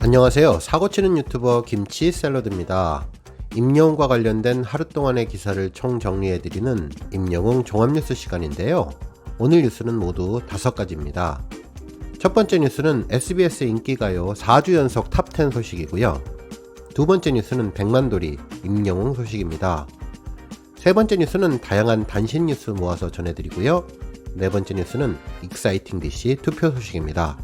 안녕하세요. 사고치는 유튜버 김치 샐러드입니다. 임영웅과 관련된 하루 동안의 기사를 총 정리해드리는 임영웅 종합뉴스 시간인데요. 오늘 뉴스는 모두 5가지입니다. 첫 번째 뉴스는 SBS 인기가요 4주 연속 탑10 소식이고요. 두 번째 뉴스는 백만돌이 임영웅 소식입니다. 세 번째 뉴스는 다양한 단신 뉴스 모아서 전해드리고요. 네 번째 뉴스는 익사이팅 DC 투표 소식입니다.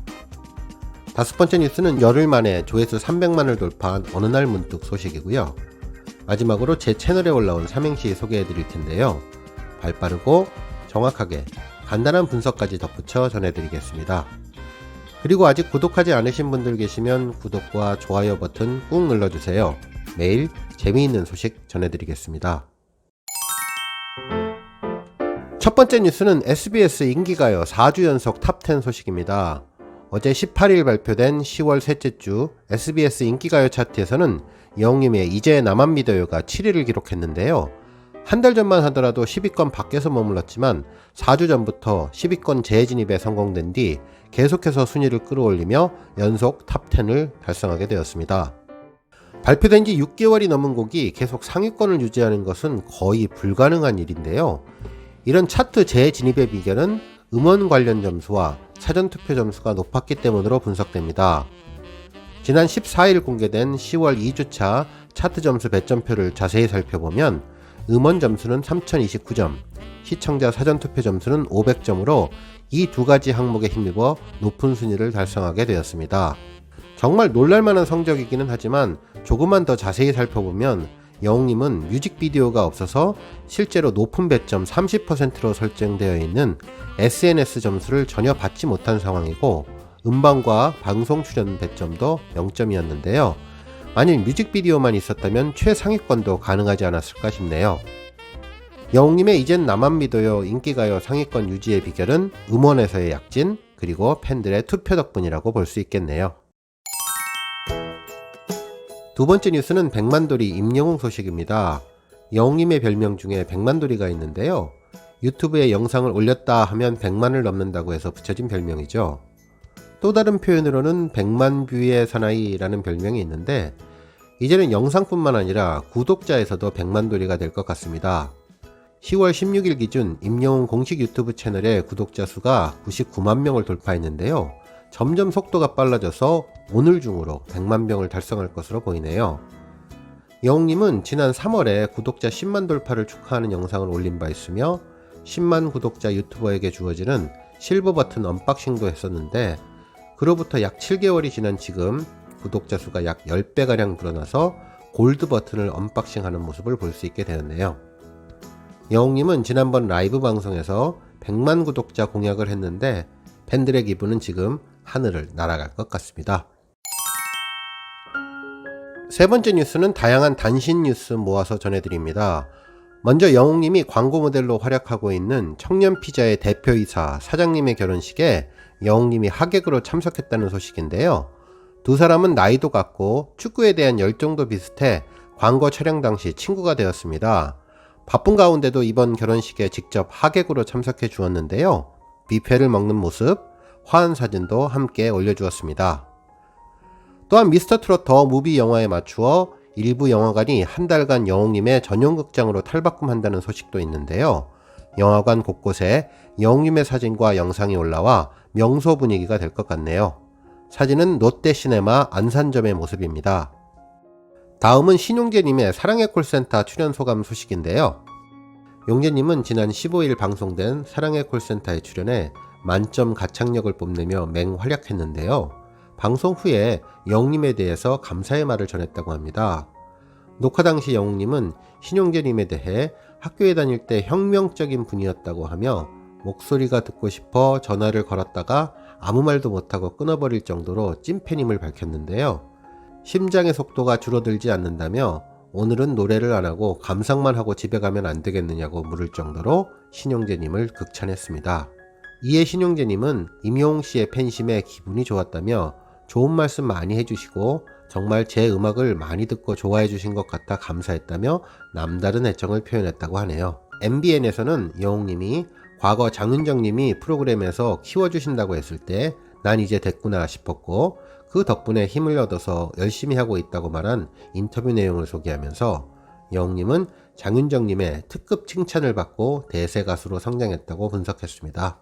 다섯 번째 뉴스는 열흘 만에 조회수 300만을 돌파한 어느 날 문득 소식이고요. 마지막으로 제 채널에 올라온 삼행시 소개해드릴 텐데요. 발빠르고 정확하게 간단한 분석까지 덧붙여 전해드리겠습니다. 그리고 아직 구독하지 않으신 분들 계시면 구독과 좋아요 버튼 꾹 눌러주세요. 매일 재미있는 소식 전해드리겠습니다. 첫 번째 뉴스는 SBS 인기가요 4주 연속 탑10 소식입니다. 어제 18일 발표된 10월 셋째 주 SBS 인기가요 차트에서는 영웅님의 이제 나만 믿어요가 7위를 기록했는데요. 한 달 전만 하더라도 10위권 밖에서 머물렀지만 4주 전부터 10위권 재진입에 성공된 뒤 계속해서 순위를 끌어올리며 연속 탑10을 달성하게 되었습니다. 발표된 지 6개월이 넘은 곡이 계속 상위권을 유지하는 것은 거의 불가능한 일인데요. 이런 차트 재진입의 비결은 음원 관련 점수와 사전투표 점수가 높았기 때문으로 분석됩니다. 지난 14일 공개된 10월 2주차 차트 점수 배점표를 자세히 살펴보면 음원 점수는 3029점, 시청자 사전투표 점수는 500점으로 이 두 가지 항목에 힘입어 높은 순위를 달성하게 되었습니다. 정말 놀랄만한 성적이기는 하지만 조금만 더 자세히 살펴보면 영웅님은 뮤직비디오가 없어서 실제로 높은 배점 30%로 설정되어 있는 SNS 점수를 전혀 받지 못한 상황이고 음방과 방송 출연 배점도 0점이었는데요. 만일 뮤직비디오만 있었다면 최상위권도 가능하지 않았을까 싶네요. 영웅님의 이젠 나만 믿어요 인기가요 상위권 유지의 비결은 음원에서의 약진 그리고 팬들의 투표 덕분이라고 볼 수 있겠네요. 두 번째 뉴스는 백만돌이 임영웅 소식입니다. 영웅님의 별명 중에 백만돌이가 있는데요. 유튜브에 영상을 올렸다 하면 100만을 넘는다고 해서 붙여진 별명이죠. 또 다른 표현으로는 100만 뷰의 사나이라는 별명이 있는데 이제는 영상뿐만 아니라 구독자에서도 백만돌이가 될 것 같습니다. 10월 16일 기준 임영웅 공식 유튜브 채널의 구독자 수가 99만 명을 돌파했는데요. 점점 속도가 빨라져서 오늘 중으로 100만 명을 달성할 것으로 보이네요. 영웅님은 지난 3월에 구독자 10만 돌파를 축하하는 영상을 올린 바 있으며 10만 구독자 유튜버에게 주어지는 실버 버튼 언박싱도 했었는데 그로부터 약 7개월이 지난 지금 구독자 수가 약 10배가량 불어나서 골드 버튼을 언박싱하는 모습을 볼 수 있게 되었네요. 영웅님은 지난번 라이브 방송에서 100만 구독자 공약을 했는데 팬들의 기분은 지금 하늘을 날아갈 것 같습니다. 세 번째 뉴스는 다양한 단신 뉴스 모아서 전해드립니다. 먼저 영웅님이 광고 모델로 활약하고 있는 청년피자의 대표이사 사장님의 결혼식에 영웅님이 하객으로 참석했다는 소식인데요. 두 사람은 나이도 같고 축구에 대한 열정도 비슷해 광고 촬영 당시 친구가 되었습니다. 바쁜 가운데도 이번 결혼식에 직접 하객으로 참석해 주었는데요. 뷔페를 먹는 모습, 화한 사진도 함께 올려주었습니다. 또한 미스터트롯 더 무비 영화에 맞추어 일부 영화관이 한 달간 영웅님의 전용 극장으로 탈바꿈한다는 소식도 있는데요. 영화관 곳곳에 영웅님의 사진과 영상이 올라와 명소 분위기가 될 것 같네요. 사진은 롯데시네마 안산점의 모습입니다. 다음은 신용재님의 사랑의 콜센터 출연 소감 소식인데요. 용재님은 지난 15일 방송된 사랑의 콜센터에 출연해 만점 가창력을 뽐내며 맹활약했는데요. 방송 후에 영웅님에 대해서 감사의 말을 전했다고 합니다. 녹화 당시 영웅님은 신용재님에 대해 학교에 다닐 때 혁명적인 분이었다고 하며 목소리가 듣고 싶어 전화를 걸었다가 아무 말도 못하고 끊어버릴 정도로 찐팬임을 밝혔는데요. 심장의 속도가 줄어들지 않는다며 오늘은 노래를 안하고 감상만 하고 집에 가면 안 되겠느냐고 물을 정도로 신용재님을 극찬했습니다. 이에 신용재님은 임영웅씨의 팬심에 기분이 좋았다며 좋은 말씀 많이 해주시고 정말 제 음악을 많이 듣고 좋아해 주신 것 같아 감사했다며 남다른 애정을 표현했다고 하네요. MBN에서는 영웅님이 과거 장윤정님이 프로그램에서 키워주신다고 했을 때 난 이제 됐구나 싶었고 그 덕분에 힘을 얻어서 열심히 하고 있다고 말한 인터뷰 내용을 소개하면서 영웅님은 장윤정님의 특급 칭찬을 받고 대세 가수로 성장했다고 분석했습니다.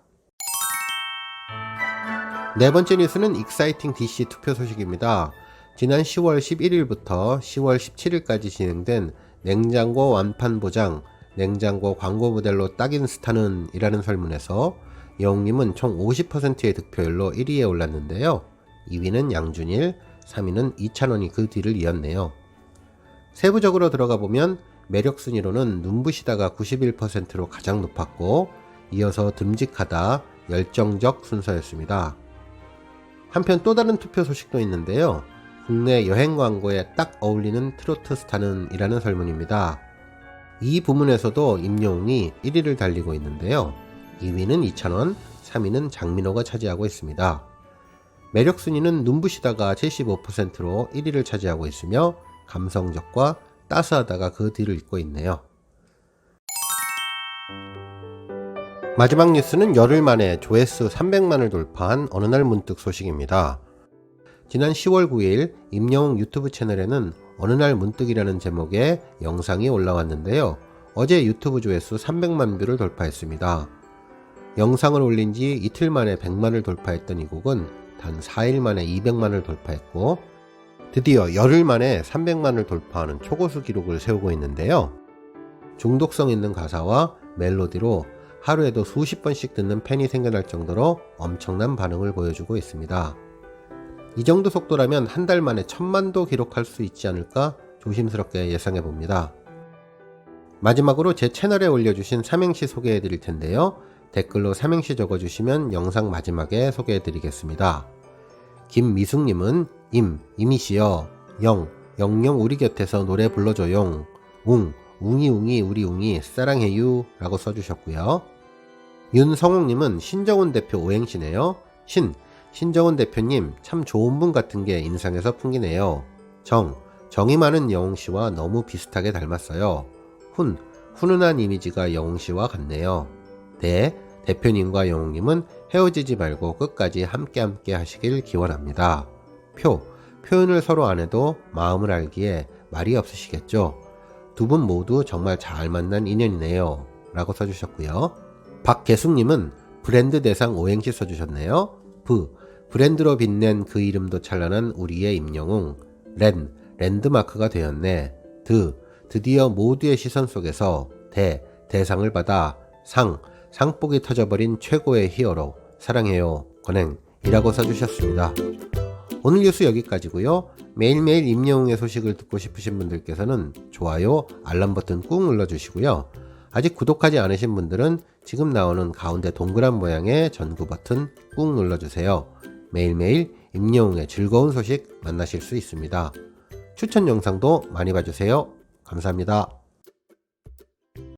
네 번째 뉴스는 익사이팅 DC 투표 소식입니다. 지난 10월 11일부터 10월 17일까지 진행된 냉장고 완판 보장, 냉장고 광고 모델로 딱인 스타는 이라는 설문에서 영웅님은 총 50%의 득표율로 1위에 올랐는데요. 2위는 양준일, 3위는 이찬원이 그 뒤를 이었네요. 세부적으로 들어가 보면 매력 순위로는 눈부시다가 91%로 가장 높았고 이어서 듬직하다, 열정적 순서였습니다. 한편 또 다른 투표 소식도 있는데요. 국내 여행 광고에 딱 어울리는 트로트 스타는 이라는 설문입니다. 이 부문에서도 임영웅이 1위를 달리고 있는데요. 2위는 이찬원, 3위는 장민호가 차지하고 있습니다. 매력 순위는 눈부시다가 75%로 1위를 차지하고 있으며 감성적과 따스하다가 그 뒤를 잇고 있네요. 마지막 뉴스는 열흘 만에 조회수 300만을 돌파한 어느 날 문득 소식입니다. 지난 10월 9일 임영웅 유튜브 채널에는 어느 날 문득이라는 제목의 영상이 올라왔는데요. 어제 유튜브 조회수 300만 뷰를 돌파했습니다. 영상을 올린 지 이틀 만에 100만을 돌파했던 이 곡은 단 4일 만에 200만을 돌파했고 드디어 열흘 만에 300만을 돌파하는 초고수 기록을 세우고 있는데요. 중독성 있는 가사와 멜로디로 하루에도 수십 번씩 듣는 팬이 생겨날 정도로 엄청난 반응을 보여주고 있습니다. 이 정도 속도라면 한 달 만에 1000만도 기록할 수 있지 않을까 조심스럽게 예상해 봅니다. 마지막으로 제 채널에 올려주신 삼행시 소개해 드릴 텐데요. 댓글로 삼행시 적어주시면 영상 마지막에 소개해 드리겠습니다. 김미숙님은 임이시여, 영영 우리 곁에서 노래 불러줘용, 웅이 우리 웅이 사랑해유 라고 써주셨고요. 윤성욱님은 신정훈 대표 오행시네요. 신정훈 대표님 참 좋은 분 같은 게 인상에서 풍기네요. 정이 많은 영웅씨와 너무 비슷하게 닮았어요. 훈훈한 이미지가 영웅씨와 같네요. 대표님과 영웅님은 헤어지지 말고 끝까지 함께 하시길 기원합니다. 표현을 서로 안 해도 마음을 알기에 말이 없으시겠죠. 두 분 모두 정말 잘 만난 인연이네요 라고 써주셨고요. 박계숙님은 브랜드 대상 오행시 써주셨네요. 브랜드로 빛낸 그 이름도 찬란한 우리의 임영웅. 랜드마크가 되었네. 드디어 모두의 시선 속에서 대상을 받아 상복이 터져버린 최고의 히어로 사랑해요 건행이라고 써주셨습니다. 오늘 뉴스 여기까지고요. 매일매일 임영웅의 소식을 듣고 싶으신 분들께서는 좋아요, 알람 버튼 꾹 눌러주시고요. 아직 구독하지 않으신 분들은 지금 나오는 가운데 동그란 모양의 전구 버튼 꾹 눌러주세요. 매일매일 임영웅의 즐거운 소식 만나실 수 있습니다. 추천 영상도 많이 봐주세요. 감사합니다.